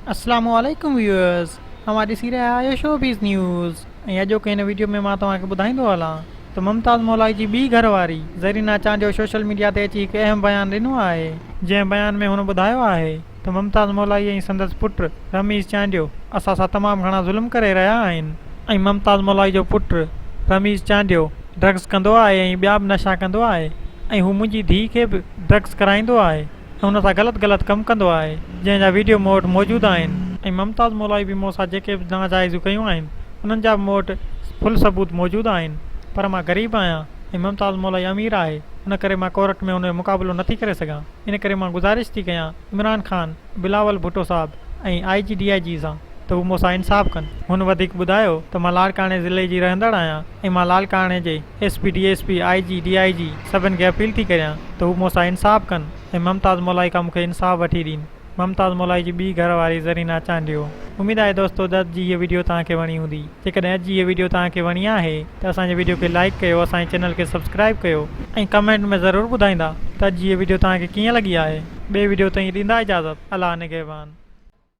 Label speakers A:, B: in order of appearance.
A: अस्सलामुअलैकुम व्यूअर्स, हमारी सी रहा है शोबीज़ न्यूज़। ऐं अॼोके हिन वीडियो में मां तव्हांखे ॿुधाईंदो हलां त मुमताज़ मौलाई जी ॿी घरवारी ज़रीना चांडियो सोशल मीडिया ते अची हिकु अहम बयान ॾिनो आहे, जंहिं बयान में हुन ॿुधायो आहे त मुमताज़ मौलाई ऐं संदसि पुटु रमीज़ चांडियो असां सां तमामु घणा ज़ुल्म करे रहिया आहिनि ऐं मुमताज़ मौलाई जो पुटु रमीज़ चांडियो ड्रग्स कंदो आहे ऐं ॿिया बि नशा कंदो आहे ऐं हू मुंहिंजी धीउ खे बि ड्रग्स कराईंदो आहे ऐं हुन सां ग़लति कमु कंदो आहे, जंहिंजा वीडियो मूं वटि मौजूदु आहिनि। ऐं मुमताज़ मौलाई बि मूं सां जेके बि नाजाइज़ूं कयूं आहिनि उन्हनि जा बि मूं वटि फुल सबूत मौजूदु आहिनि, पर मां ग़रीब आहियां ऐं मुमताज़ मौलाई अमीर आहे, इन करे मां कोर्ट में हुनजो मुक़ाबिलो नथी करे सघां। इन करे मां गुज़ारिश थी कयां इमरान ख़ान, बिलावल भुट्टो साहब ऐं IG सां त हू मूंसां इंसाफ़ कनि। हुन वधीक ॿुधायो त मां लाड़काणे ज़िले जी रहंदड़ आहियां ऐं मां लाड़काणे जे SP DSP IG सभिनि खे अपील थी करियां त हू मूंसां इंसाफ़ कनि ऐं मुमताज़ मौलाई खां मूंखे इंसाफ़ वठी ॾीनि। मुमताज़ मौलाई जी ॿी घरवारी ज़रीना चांडियो। उमेद आहे दोस्तो त अॼु जी हीअ वीडियो तव्हांखे वणी हूंदी। जेकॾहिं अॼु जी हीअ वीडियो तव्हांखे वणी आहे त असांजे वीडियो खे लाइक कयो, असांजे चैनल खे सब्सक्राइब कयो ऐं कमेंट में ज़रूरु ॿुधाईंदा त अॼु जी हीअ वीडियो तव्हांखे कीअं लॻी आहे। ॿिए वीडियो ताईं ॾींदा इजाज़त। अल्लाह निगहबान।